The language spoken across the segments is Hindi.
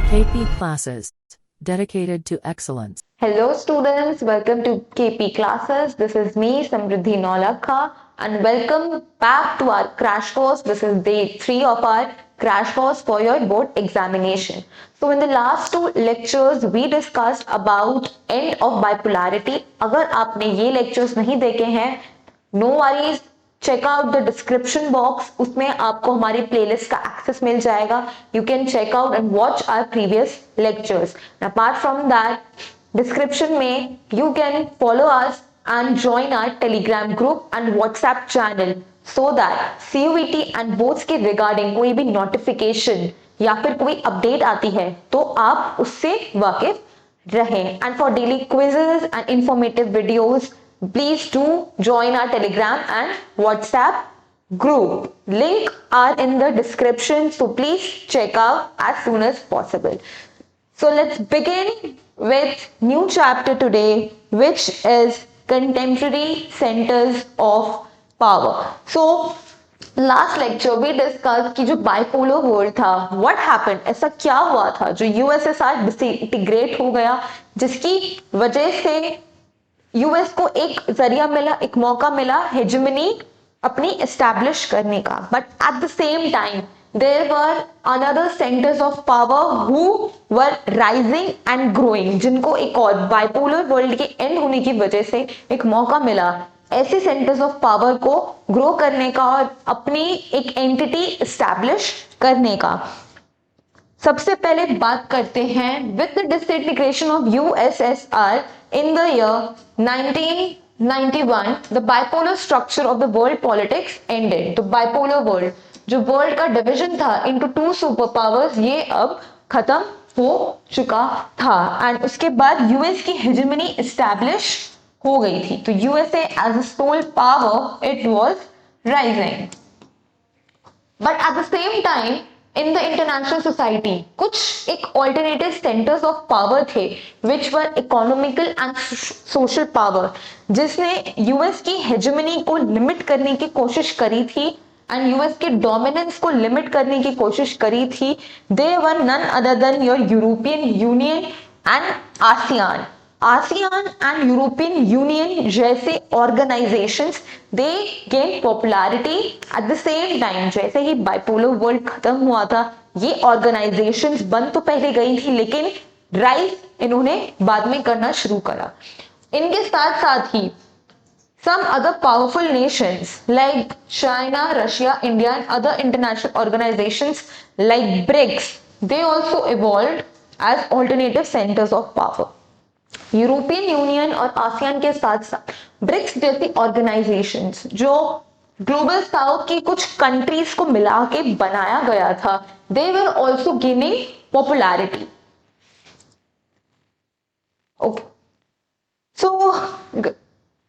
KP classes dedicated to excellence. Hello students, welcome to KP classes. This is me Samriddhi Nolakha and welcome back to our crash course. This is day 3 of our crash course for your board examination. So in the last two lectures we discussed about end of bipolarity. अगर आपने ये lectures नहीं देखे हैं, no worries, check out the description box, उसमें आपको हमारी प्लेलिस्ट का एक्सेस मिल जाएगा. You can check out and watch our previous lectures. Apart from that, description में you can follow us and join our Telegram group and WhatsApp channel so that CUET and boards के रिगार्डिंग कोई भी नोटिफिकेशन या फिर कोई अपडेट आती है तो आप उससे वाकिफ रहें. And for daily quizzes and informative videos, please do join our Telegram and WhatsApp group. Link are in the description, so please check out as soon as possible. So let's begin with new chapter today, which is contemporary centers of power. So last lecture भी डिस्कस की जो बाइपोलर वर्ल्ड था, व्हाट हैपेंड, ऐसा क्या हुआ था जो यूएसएसआर डिसइंटीग्रेट हो गया, जिसकी वजह से यूएस को एक जरिया मिला, एक मौका मिला हेजेमनी अपनी एस्टैब्लिश करने का. But at the same time there were another centres of power who were rising and growing, जिनको एक और बाइपोलर वर्ल्ड के एंड होने की वजह से एक मौका मिला ऐसे सेंटर्स ऑफ पावर को ग्रो करने का और अपनी एक एंटिटी एस्टैब्लिश करने का. सबसे पहले बात करते हैं with the disintegration of USSR in the year 1991, the bipolar structure of the world politics ended. तो bipolar world, जो world का division था into two superpowers, ये अब खत्म हो चुका था. एंड उसके बाद यूएस की hegemony establish हो गई थी. तो USA as a sole power, it was rising. But at the same time, in the international society कुछ एक ऑल्टरनेटिव सेंटर्स ऑफ पावर थे which were economical and social power, जिसने यूएस की हेजेमनी को लिमिट करने की कोशिश करी थी एंड यूएस के डोमिनेंस को लिमिट करने की कोशिश करी थी. They were none other than your European Union and ASEAN. ASEAN and European Union जैसे organisations they gain popularity at the same time. जैसे ही बाइपोलर वर्ल्ड खत्म हुआ था, ये ऑर्गेनाइजेशंस बन तो पहले गई थी लेकिन राइज इन्होंने बाद में करना शुरू करा. इनके साथ साथ ही some other powerful nations like China, Russia, India and other international organizations like BRICS, they also evolved as alternative centers of power. European union और आसियान के साथ साथ ब्रिक्स जैसी ऑर्गेनाइजेशंस जो ग्लोबल साउथ की कुछ कंट्रीज को मिला के बनाया गया था, they were also gaining popularity. Okay, so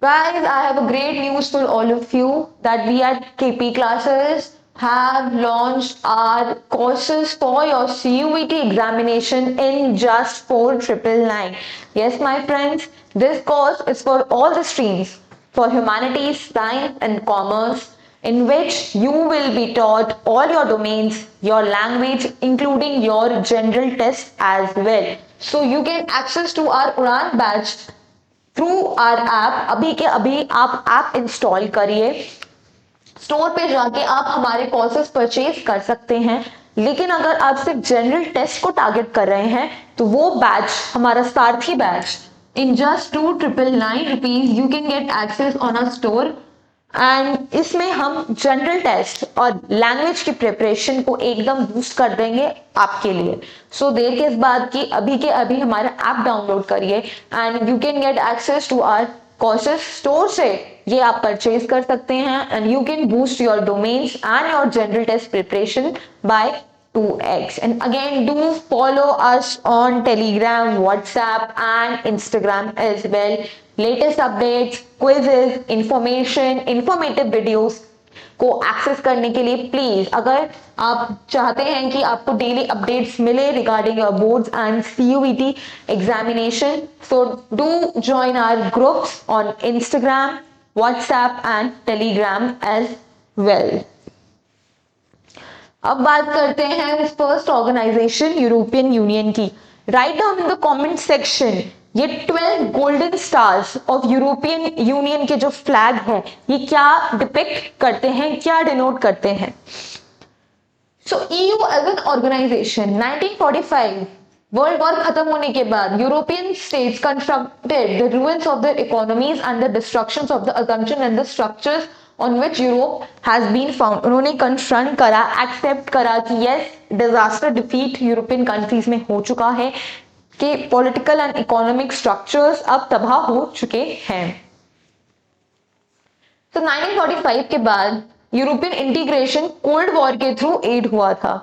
guys, I have a great news for all of you that we at KP classes have launched our courses for your CUET examination in just 4999. Yes, my friends, this course is for all the streams, for humanities, science and commerce, in which you will be taught all your domains, your language, including your general test as well. So you can access to our Udan batch through our app. अभी के अभी आप ऐप इंस्टॉल करिए, स्टोर पे जाके आप हमारे कोर्सेज परचेज कर सकते हैं. लेकिन अगर आप सिर्फ जनरल टेस्ट को टारगेट कर रहे हैं तो वो बैच, हमारा Sarathi batch, in just 2999 rupees you can get access on a store. And इसमें हम जनरल टेस्ट और लैंग्वेज की प्रिपरेशन को एकदम बूस्ट कर देंगे आपके लिए. सो देर के इस बात की अभी के अभी हमारा ऐप डाउनलोड करिए and you can get access to our courses. Store से ये आप परचेज कर सकते हैं and you can boost your domains and your general test preparation by 2x. And again, do follow us on Telegram, WhatsApp and Instagram as well. Latest updates, quizzes, information, informative videos को एक्सेस करने के लिए प्लीज, अगर आप चाहते हैं कि आपको डेली अपडेट्स मिले regarding your boards and CUET examination, so do join our groups on Instagram, WhatsApp and Telegram as well. अब बात करते हैं फर्स्ट ऑर्गेनाइजेशन यूरोपियन यूनियन की। Write down in the comment section ये 12 golden stars of European union के जो फ्लैग है ये क्या डिपिक्ट करते हैं, क्या डिनोट करते हैं। So EU as an organisation 1945 world war खत्म होने के बाद European states confronted the ruins of their economies and the destructions of the assumption and the structures on which Europe has been found। उन्होंने कन्फ्रंट करा, एक्सेप्ट करा कि yes disaster defeat European countries में हो चुका है, कि पॉलिटिकल एंड इकोनॉमिक स्ट्रक्चर्स अब तबाह हो चुके हैं। तो 1945 के बाद यूरोपियन इंटीग्रेशन कोल्ड वॉर के थ्रू एड हुआ था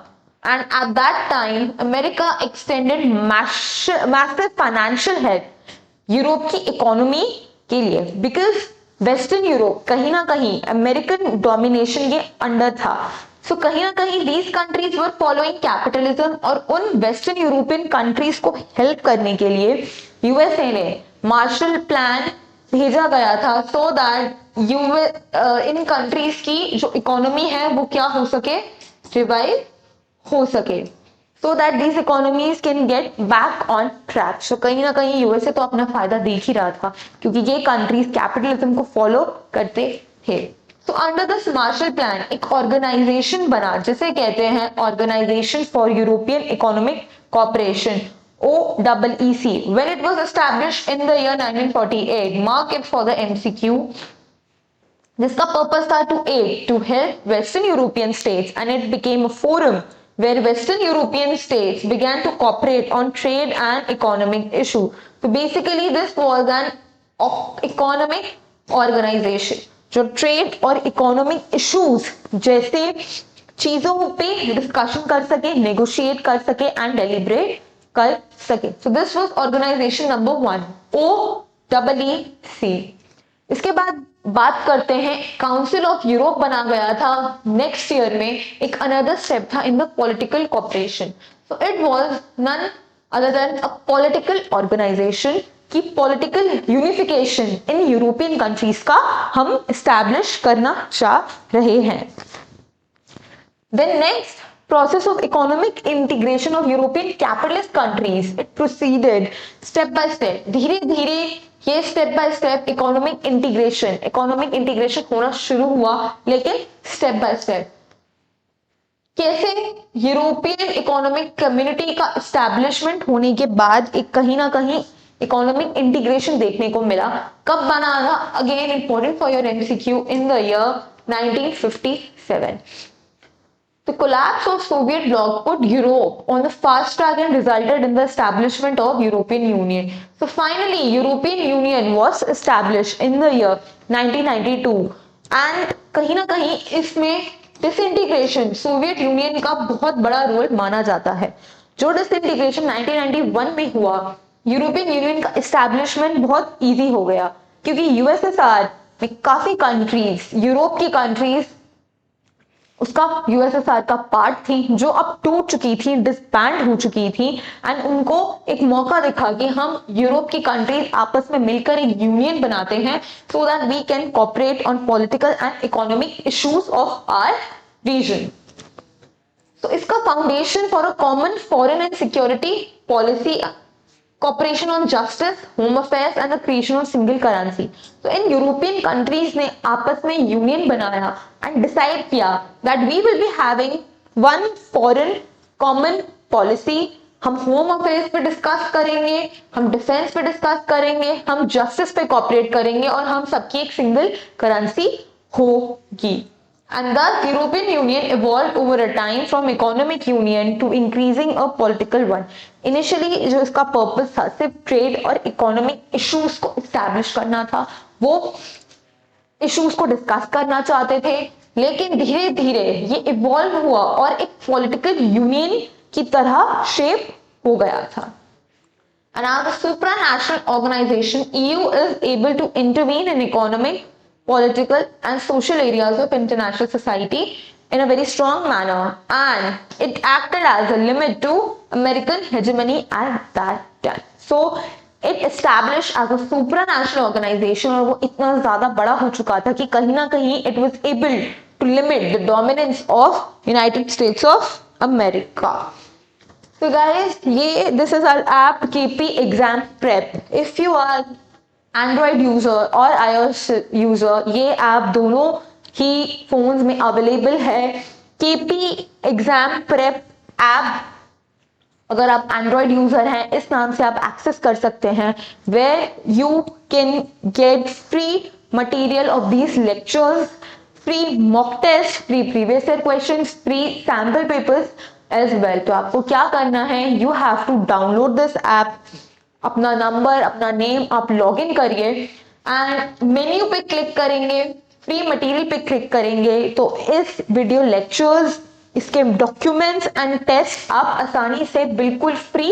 and at that time America extended massive financial help Europe की इकोनॉमी के लिए, बिकॉज वेस्टर्न यूरोप कहीं ना कहीं अमेरिकन डोमिनेशन के अंडर था। सो कहीं ना कहीं these countries were following capitalism और उन वेस्टर्न यूरोपियन कंट्रीज को हेल्प करने के लिए यूएसए ने मार्शल प्लान भेजा गया था सो दैट इन कंट्रीज की जो इकोनॉमी है वो क्या हो सके, रिवाइव हो सके, so that these economies can get back on track. So कहीं ना कहीं यूएसए तो अपना फायदा देख ही रहा था क्योंकि ये कंट्रीज कैपिटलिज्म को फॉलो करते थे। So under this Marshall plan एक ऑर्गेनाइजेशन बना जिसे कहते हैं organisation for European economic cooperation, OEEC। when it was established in the year 1948, mark it for the MCQ, जिसका पर्पस था to aid to help western European states and it became a forum where Western European states began to cooperate on trade and economic issue. So basically this was an economic organization जो ट्रेड और इकोनॉमिक इश्यूज जैसे चीजों पे डिस्कशन कर सके, नेगोशिएट कर सके एंड डेलिब्रेट कर सके। So this was organisation number 1, OEEC। इसके बाद बात करते हैं काउंसिल ऑफ यूरोप बना गया था नेक्स्ट ईयर में, एक अनदर स्टेप था in the political cooperation. So it was none other than a political organisation की political unification in European countries का हम एस्टैब्लिश करना चाह रहे हैं। Then next process of economic integration of European capitalist countries, it proceeded step by step। धीरे धीरे ये step by step economic integration होना शुरू हुआ, लेकिन step by step। कैसे यूरोपियन इकोनॉमिक कम्युनिटी का एस्टैब्लिशमेंट होने के बाद एक कहीं ना कहीं इकोनॉमिक इंटीग्रेशन देखने को मिला। कब बना था, again important for your MCQ, in the year 1957। The collapse of Soviet bloc put Europe on the fast track and resulted in the establishment of European Union. So finally, European Union was established in the year 1992 and कहीं ना कहीं इसमें डिसइंटीग्रेशन सोवियत यूनियन का बहुत बड़ा रोल माना जाता है। जो डिसइंटीग्रेशन 1991 में हुआ, यूरोपियन यूनियन का एस्टैब्लिशमेंट बहुत इजी हो गया क्योंकि USSR में काफी कंट्रीज, यूरोप की कंट्रीज उसका USSR का पार्ट थी जो अब टूट चुकी थी, डिसबैंड हो चुकी थी एंड उनको एक मौका दिखा कि हम यूरोप की कंट्रीज आपस में मिलकर एक यूनियन बनाते हैं so that we can cooperate on political and economic issues of our region. तो इसका foundation for a common foreign and security policy, cooperation on justice, home affairs and the creation of single currency। तो इन यूरोपियन कंट्रीज ने आपस में यूनियन बनाया एंड डिसाइड किया that we will be having one foreign common policy। हम होम अफेयर्स पे डिस्कस करेंगे, हम डिफेंस पे डिस्कस करेंगे, हम जस्टिस पे कोऑपरेट करेंगे और हम सबकी एक सिंगल करेंसी होगी। And thus European Union evolved over a time from economic union to increasing a political one। Initially जो इसका पर्पस था सिर्फ ट्रेड और इकोनॉमिक इश्यूज को एस्टैब्लिश करना था, वो इश्यूज को डिस्कस करना चाहते थे, लेकिन धीरे धीरे ये इवॉल्व हुआ और एक पॉलिटिकल यूनियन की तरह शेप हो गया था। And as a supranational organization, EU is able to intervene in economic, political and social areas of international society in a very strong manner, and it acted as a limit to American hegemony at that time। So it established as a supranational organization और वो इतना ज्यादा बड़ा हो चुका था कि कहीं ना कहीं it was able to limit the dominance of United States of America. So guys, this is our app KP Exam Prep. If you are Android user और iOS user, ये ऐप दोनों ही फोन्स में अवेलेबल है. KP एग्जाम प्रेप ऐप अगर आप एंड्रॉयड यूजर हैं इस नाम से आप एक्सेस कर सकते हैं, where you can get free material of these lectures, free mock test, free previous year questions, free sample papers as well. तो आपको क्या करना है, you have to download this app, अपना नंबर अपना नेम आप लॉग इन करिए एंड मेन्यू पे क्लिक करेंगे, फ्री मटेरियल पे क्लिक करेंगे तो इस वीडियो लेक्चर्स, इसके डॉक्यूमेंट्स एंड टेस्ट आप आसानी से बिल्कुल फ्री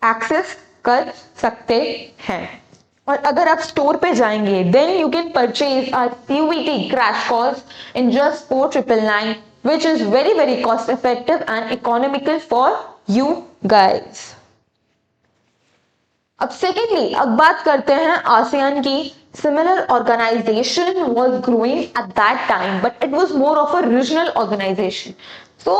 एक्सेस कर सकते हैं. और अगर आप स्टोर पे जाएंगे then you can purchase our CUET crash course in just 4999 which is very cost effective and economical for you guys. अब सेकेंडली अब बात करते हैं आसियान की. Similar organization was growing at that time, but it was more of a regional organization. So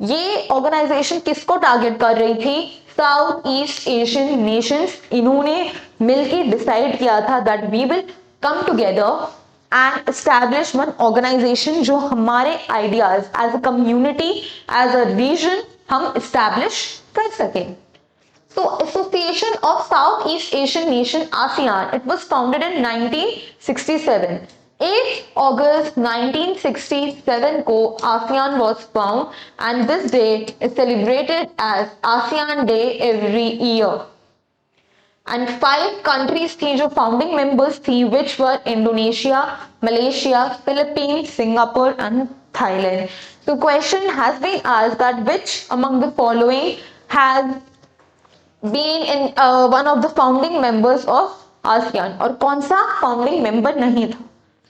ये organization किसको टारगेट कर रही थी, साउथ ईस्ट एशियन नेशंस. इन्होंने मिलके डिसाइड किया था that we will come together and establish one organization जो हमारे ideas as a community, as a region हम establish कर सकें. So Association of Southeast Asian Nation ASEAN, it was founded in 1967. 8 August 1967 को ASEAN was found and this day is celebrated as ASEAN Day every year. And 5 countries थी जो founding members थी, which were Indonesia, Malaysia, Philippines, Singapore and Thailand. So question has been asked that which among the following has been in one of the founding members of ASEAN, और कौन सा founding member नहीं था.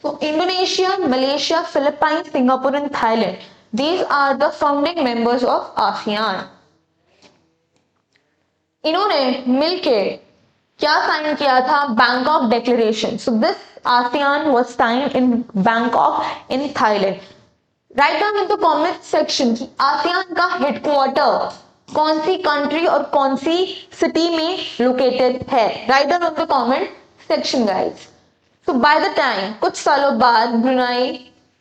So Indonesia, Malaysia, Philippines, Singapore and Thailand, these are the founding members of ASEAN. इन्होंने मिलके क्या साइन किया था, Bangkok declaration. So this ASEAN was signed in Bangkok in Thailand. Write down in the comment section कि आसियान का हेडक्वार्टर कौन सी कंट्री और कौन सी सिटी में लोकेटेड है. Write down in the comment section guys. So by the time कुछ सालों बाद Brunei,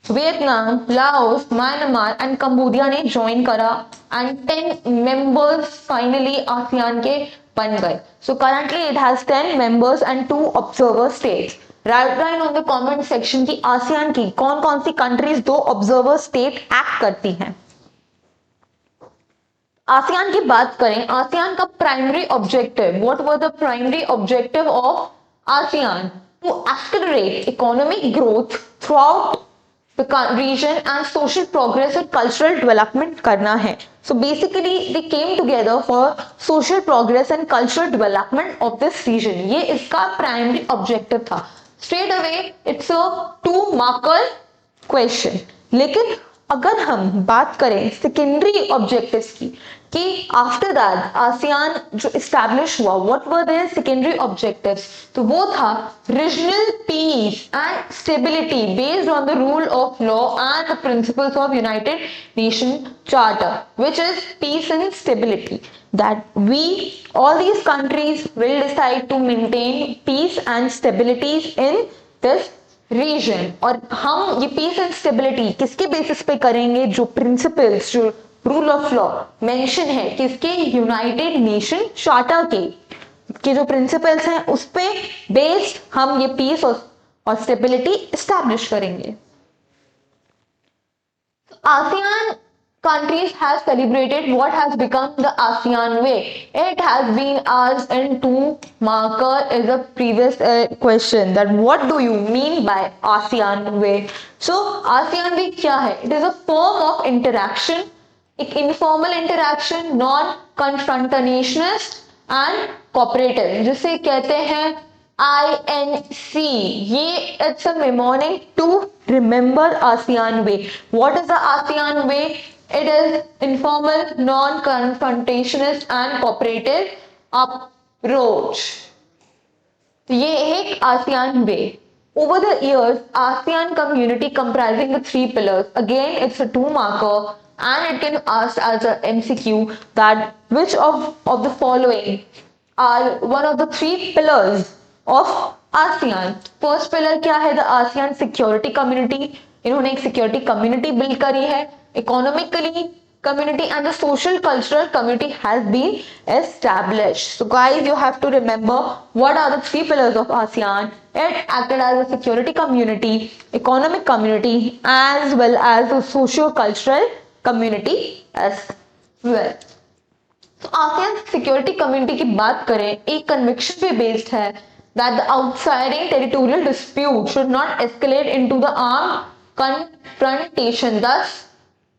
Vietnam, Laos, Myanmar and Cambodia ने ज्वाइन करा एंड 10 मेंबर्स फाइनली आसियान के बन गए. So currently it has 10 members and 2 observer states. Right down on the comment section की आसियान की कौन कौन सी कंट्रीज 2 ऑब्जर्वर स्टेट एक्ट करती हैं. आसियान की बात करें, आसियान का primary objective, what were the primary objective of ASEAN? To accelerate economic growth throughout the region and social progress और कल्चरल डेवलपमेंट करना है. So basically they came together for social progress and cultural development of this reason. ये इसका प्राइमरी ऑब्जेक्टिव था. Straight away it's a 2 marker question. लेकिन अगर हम बात करें सेकेंडरी ऑब्जेक्टिव्स की कि आफ्टर दैट आसियान जो इस्टेब्लिश हुआ, what were their secondary objectives? तो वो था regional peace and stability based on the rule of law and the principles of United Nation charter, which is peace and stability. That we all these countries will decide to maintain peace and stabilities in this region. और हम ये peace and stability किसके बेसिस पे करेंगे? जो प्रिंसिपल्स, जो रूल ऑफ लॉ मेंशन है किसके? यूनाइटेड नेशन चार्टर के जो प्रिंसिपल्स हैं उस पे बेस्ड हम ये पीस और स्टेबिलिटी एस्टैब्लिश करेंगे. ASEAN countries have celebrated what has become the ASEAN way. It has been asked in 2 marker is a previous question that what do you mean by ASEAN way? So ASEAN way क्या है? It is a form of interaction, एक informal interaction, non-confrontationist and cooperative, जिसे कहते हैं INC. ये it's a mnemonic to remember ASEAN way. What is the ASEAN way? It is informal, non-confrontationist and cooperative approach. तो ये एक ASEAN way. Over the years, ASEAN community comprising the three pillars. Again, it's a two marker and it can ask as a MCQ that which of the following are one of the three pillars of ASEAN. First pillar क्या है? The ASEAN security community. इन्होंने एक security community build करी है. Economically community and the social cultural community has been established. So guys, you have to remember what are the three pillars of ASEAN. It acted as a security community, economic community, as well as a socio cultural community as well. तो ASEAN security community की बात करें, एक conviction पे based है that the outstanding territorial dispute should not escalate into the armed confrontation. Thus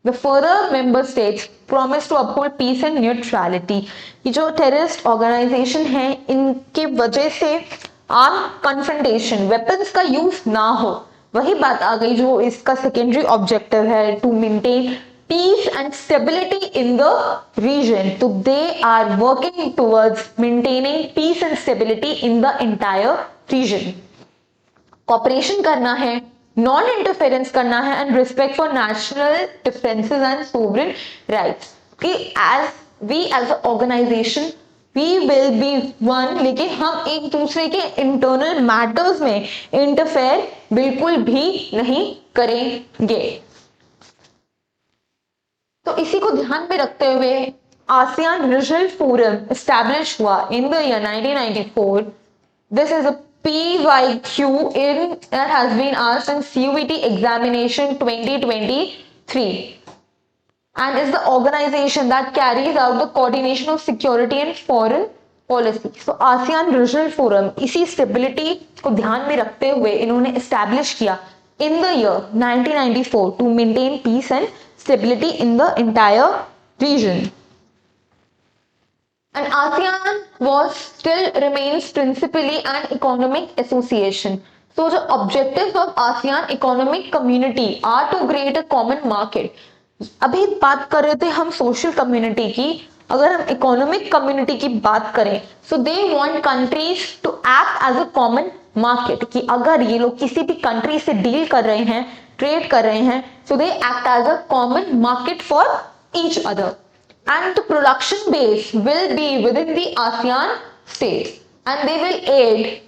the further member states promise to uphold peace and neutrality. ये जो terrorist organization है, इनके वजह से armed confrontation, weapons का use ना हो, वही बात आ गई जो इसका secondary objective है, to maintain peace and stability in the region. So they are working towards maintaining peace and stability in the entire region. Cooperation करना है, नॉन इंटरफेरेंस करना है and respect for national differences and sovereign rights. कि as a organisation we will be one, लेकिन हम एक दूसरे के इंटरनल मैटर्स में इंटरफेयर बिल्कुल भी नहीं करेंगे. तो इसी को ध्यान में रखते हुए आसियान रीजनल फोरम एस्टैब्लिश हुआ in the year 1994. This is a PYQ that has been asked in CUET examination 2023 and is the organization that carries out the coordination of security and foreign policy. So ASEAN Regional Forum इसी stability को ध्यान में रखते हुए इन्होंने establish किया in the year 1994 to maintain peace and stability in the entire region. And ASEAN was still remains principally an economic association. So the objectives of ASEAN economic community are to create a common market. अभी बात कर रहे थे हम social community की, अगर हम economic community की बात करें, so they want countries to act as a common market. कि अगर ये लोग किसी भी country से deal कर रहे हैं, trade कर रहे हैं, so they act as a common market for each other. And the production base will be within the ASEAN states and they will aid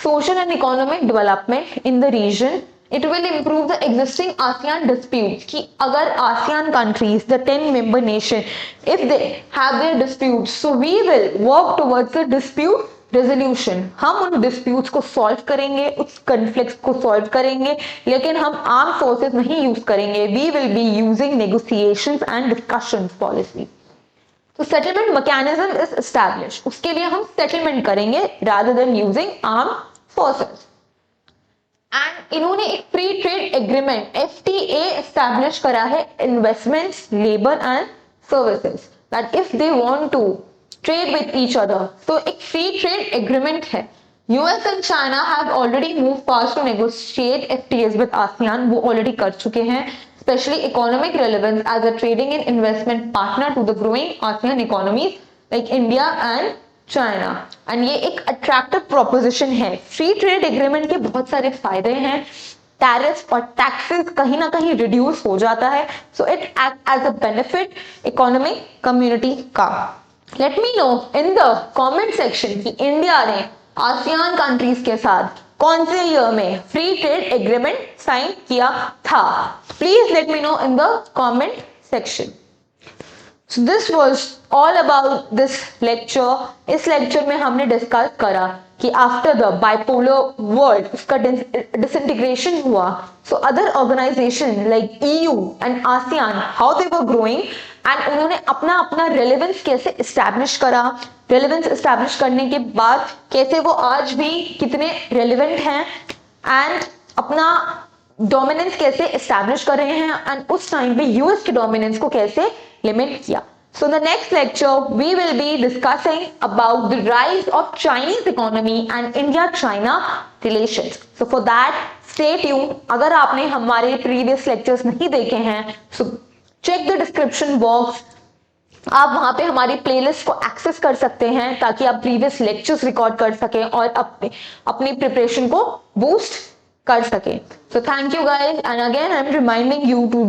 social and economic development in the region. It will improve the existing ASEAN disputes. कि अगर ASEAN countries, the 10 member nation, if they have their disputes, so we will work towards the dispute resolution. हम उन disputes को solve करेंगे, उस conflicts को solve करेंगे, लेकिन हम armed forces नहीं use करेंगे. We will be using negotiations and discussions policy. तो settlement mechanism is established. उसके लिए हम settlement करेंगे rather than using armed forces. And इन्होंने एक free trade agreement FTA establish करा है investments, labor and services. That if they want to trade with each other, तो एक free trade agreement है. US and China have already moved fast to negotiate FTAs with ASEAN. वो already कर चुके हैं. Especially economic relevance as a trading and investment partner to the growing ASEAN economies like India and China. And ये एक attractive proposition है. Free trade agreement के बहुत सारे फायदे हैं. Tariffs और taxes कहीं ना कहीं reduce हो जाता है. So it acts as a benefit economic community का. Let me know in the comment section कि इंडिया ने ASEAN countries के साथ कौन से ईयर में फ्री ट्रेड एग्रीमेंट साइन किया था. Please let me know in the comment section. So this was all about this lecture. इस लेक्चर में हमने डिस्कस करा कि आफ्टर द बाइपोलर वर्ल्ड उसका डिसइंटीग्रेशन हुआ. So other organisation like EU and ASEAN how they were growing and उन्होंने अपना अपना रेलेवेंस कैसे इस्टेब्लिश करा. रेलेवेंस इस्टेब्लिश करने के बाद कैसे वो आज भी कितने रेलेवेंट हैं एंड अपना डोमिनेंस कैसे इस्टेब्लिश कर रहे हैं एंड उस टाइम पे यूएस के डोमिनेंस को कैसे लिमिट किया. So in the next lecture we will be discussing about the rise of Chinese economy and India-China relations. So for that stay tuned. अगर आपने हमारे previous lectures नहीं देखे हैं so check the description box आप वहां पे हमारी प्लेलिस्ट को एक्सेस कर सकते हैं ताकि आप प्रीवियस लेक्चर्स रिकॉर्ड कर सकें और अपनी प्रिपरेशन को बूस्ट कर सकें. So thank you guys, and again I'm reminding you to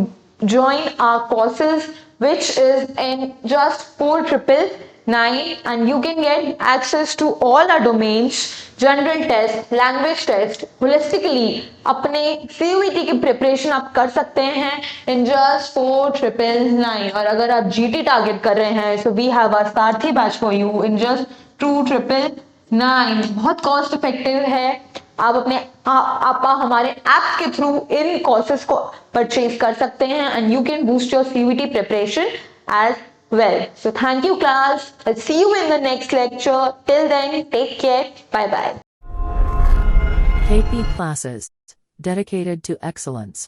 join our courses which is in just 4999, and you can get access to all our domains, general test, language test, holistically अपने CUET की प्रिपरेशन आप कर सकते हैं इन जस्ट 4999. और अगर आप GT टारगेट कर रहे हैं, so we have our Sarathi batch for you in just 2999. बहुत कॉस्ट इफेक्टिव है. आप हमारे ऐप के थ्रू इन कोर्सेज को परचेज कर सकते हैं and you can boost your CUET preparation as well. So thank you class. I'll see you in the next lecture. Till then, take care. Bye bye. KP Classes. Dedicated to excellence.